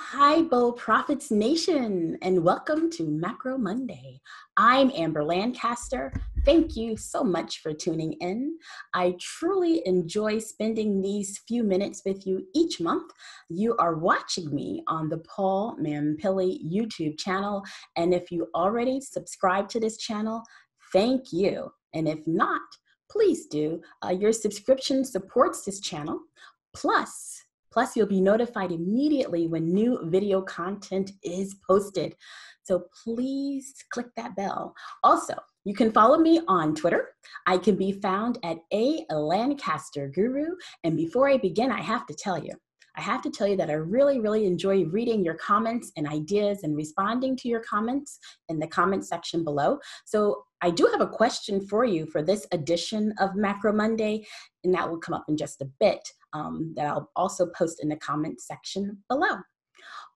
Hi, Bull Profits Nation, and welcome to Macro Monday. I'm Amber Lancaster. Thank you so much for tuning in. I truly enjoy spending these few minutes with you each month. You are watching me on the Paul Mampilli YouTube channel, and if you already subscribe to this channel, thank you. And if not, please do. Your subscription supports this channel. Plus, you'll be notified immediately when new video content is posted. So please click that bell. Also, you can follow me on Twitter. I can be found at A Lancaster Guru. And before I begin, I have to tell you that I really enjoy reading your comments and ideas and responding to your comments in the comment section below. So I do have a question for you for this edition of Macro Monday, and that will come up in just a bit. That I'll also post in the comment section below.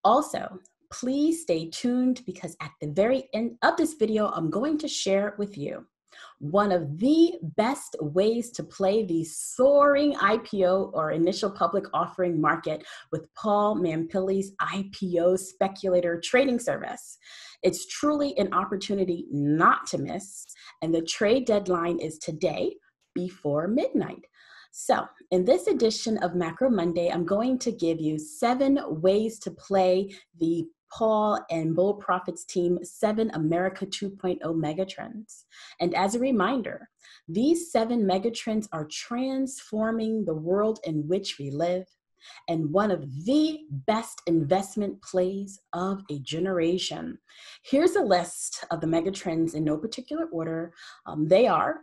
Also, please stay tuned because at the very end of this video, I'm going to share with you one of the best ways to play the soaring IPO or initial public offering market with Paul Mampilli's IPO speculator trading service. It's truly an opportunity not to miss, and the trade deadline is today before midnight. So in this edition of Macro Monday, I'm going to give you 7 ways to play the Paul and Bull Profits team 7 America 2.0 megatrends. And as a reminder, these 7 megatrends are transforming the world in which we live and one of the best investment plays of a generation. Here's a list of the megatrends in no particular order. They are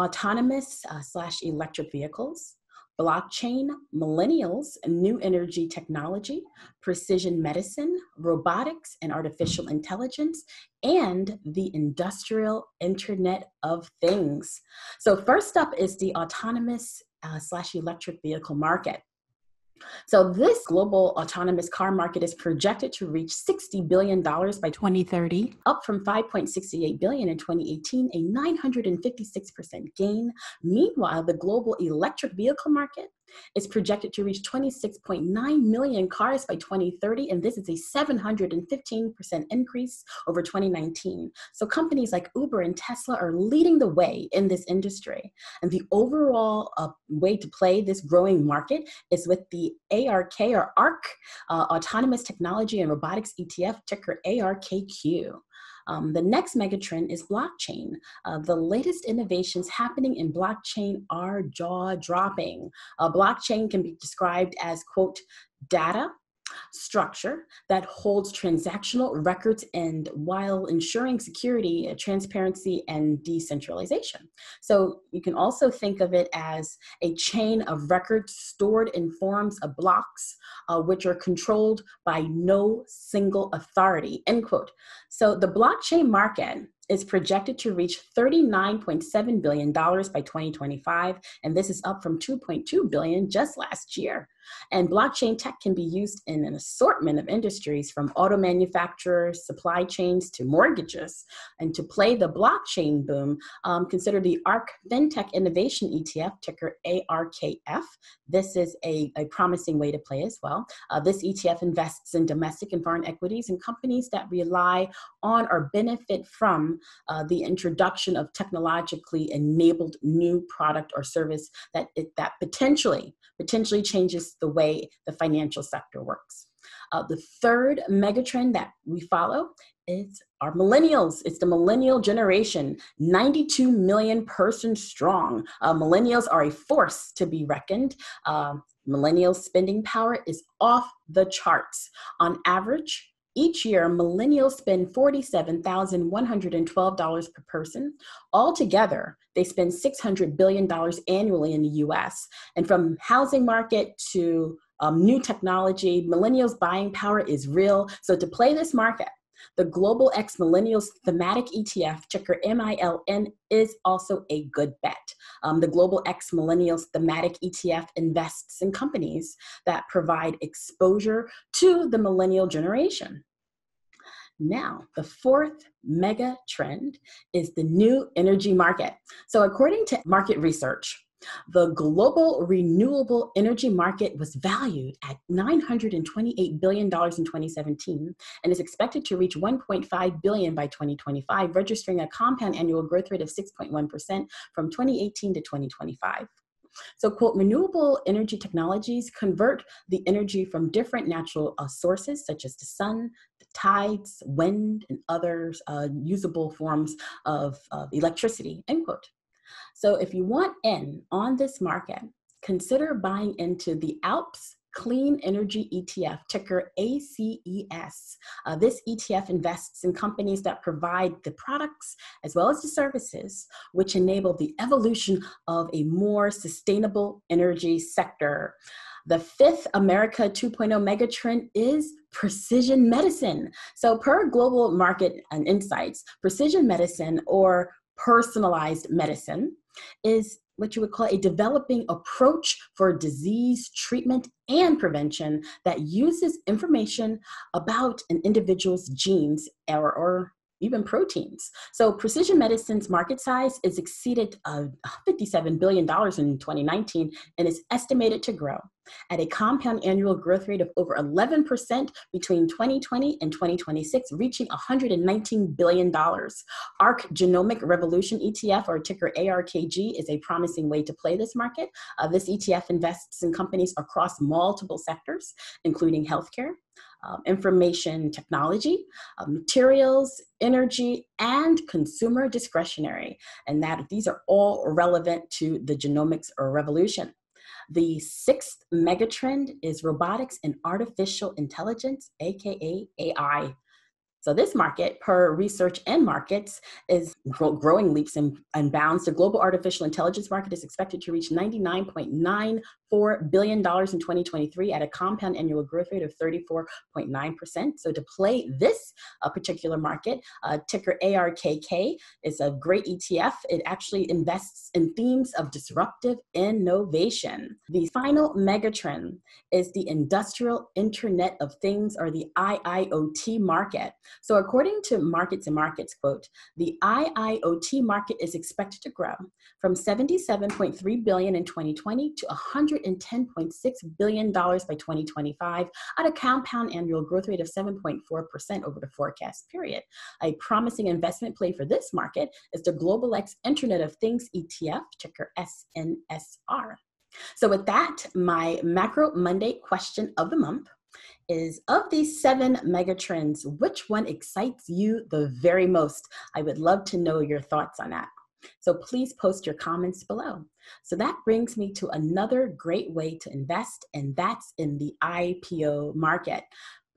autonomous / electric vehicles, blockchain, millennials, new energy technology, precision medicine, robotics and artificial intelligence, and the industrial Internet of Things. So first up is the autonomous / electric vehicle market. So this global autonomous car market is projected to reach $60 billion by 2030, up from $5.68 billion in 2018, a 956% gain. Meanwhile, the global electric vehicle market is projected to reach 26.9 million cars by 2030, and this is a 715% increase over 2019. So companies like Uber and Tesla are leading the way in this industry. And the overall way to play this growing market is with the ARK, Autonomous Technology and Robotics ETF, ticker ARKQ. The next megatrend is blockchain. The latest innovations happening in blockchain are jaw-dropping. Blockchain can be described as, quote, data structure that holds transactional records and while ensuring security, transparency, and decentralization. So you can also think of it as a chain of records stored in forms of blocks, which are controlled by no single authority, end quote. So the blockchain market is projected to reach $39.7 billion by 2025, and this is up from $2.2 billion just last year. And blockchain tech can be used in an assortment of industries from auto manufacturers, supply chains, to mortgages. And to play the blockchain boom, consider the ARK FinTech Innovation ETF, ticker ARKF. This is a promising way to play as well. This ETF invests in domestic and foreign equities and companies that rely on or benefit from the introduction of technologically enabled new product or service that potentially changes the way the financial sector works. The third megatrend that we follow is our millennials. It's the millennial generation, 92 million persons strong. Millennials are a force to be reckoned. Millennial spending power is off the charts. On average, each year, millennials spend $47,112 per person. Altogether, they spend $600 billion annually in the US. And from housing market to new technology, millennials' buying power is real. So to play this market, the Global X Millennials Thematic ETF, ticker MILN, is also a good bet. The Global X Millennials Thematic ETF invests in companies that provide exposure to the millennial generation. Now, the fourth mega trend is the new energy market. So according to market research, The global renewable energy market was valued at $928 billion in 2017 and is expected to reach $1.5 billion by 2025, registering a compound annual growth rate of 6.1% from 2018 to 2025. So, quote, renewable energy technologies convert the energy from different natural sources, such as the sun, the tides, wind, and other usable forms of electricity, end quote. So if you want in on this market, consider buying into the Alps Clean Energy ETF, ticker ACES. This ETF invests in companies that provide the products as well as the services which enable the evolution of a more sustainable energy sector. The fifth America 2.0 megatrend is precision medicine. So per Global Market and Insights, precision medicine or personalized medicine is what you would call a developing approach for disease treatment and prevention that uses information about an individual's genes or even proteins. So precision medicine's market size is exceeded $57 billion in 2019 and is estimated to grow at a compound annual growth rate of over 11% between 2020 and 2026, reaching $119 billion. ARC Genomic Revolution ETF, or ticker ARKG, is a promising way to play this market. This ETF invests in companies across multiple sectors, including healthcare, information technology, materials, energy, and consumer discretionary, and that these are all relevant to the genomics revolution. The sixth megatrend is robotics and artificial intelligence, aka AI. So this market, per Research and Markets, is growing leaps and bounds. The global artificial intelligence market is expected to reach $99.94 billion in 2023 at a compound annual growth rate of 34.9%. So to play this particular market, ticker ARKK is a great ETF. It actually invests in themes of disruptive innovation. The final megatrend is the Industrial Internet of Things, or the IIoT market. So according to Markets and Markets, quote, the IIoT market is expected to grow from $77.3 billion in 2020 to $110.6 billion by 2025 at a compound annual growth rate of 7.4% over the forecast period. A promising investment play for this market is the Global X Internet of Things ETF, ticker SNSR. So with that, my Macro Monday question of the month is, of these 7 megatrends, which one excites you the very most? I would love to know your thoughts on that. So please post your comments below. So that brings me to another great way to invest, and that's in the IPO market.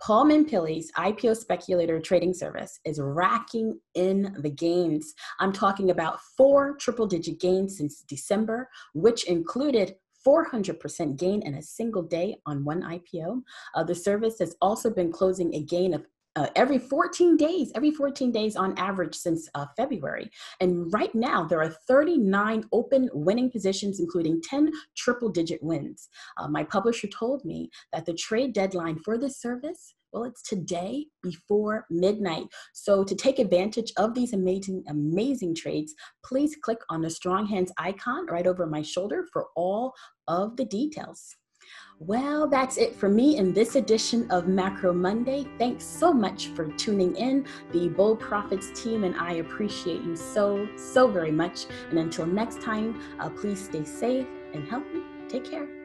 Paul Pilley's IPO speculator trading service is racking in the gains. I'm talking about 4 triple-digit gains since December, which included 400% gain in a single day on one IPO. The service has also been closing a gain of every 14 days on average since February. And right now there are 39 open winning positions, including 10 triple-digit wins. My publisher told me that the trade deadline for this service, well, it's today before midnight. So to take advantage of these amazing trades, please click on the Strong Hands icon right over my shoulder for all of the details. Well, that's it for me in this edition of Macro Monday. Thanks so much for tuning in. The Bold Profits team and I appreciate you so very much. And until next time, please stay safe and healthy. Take care.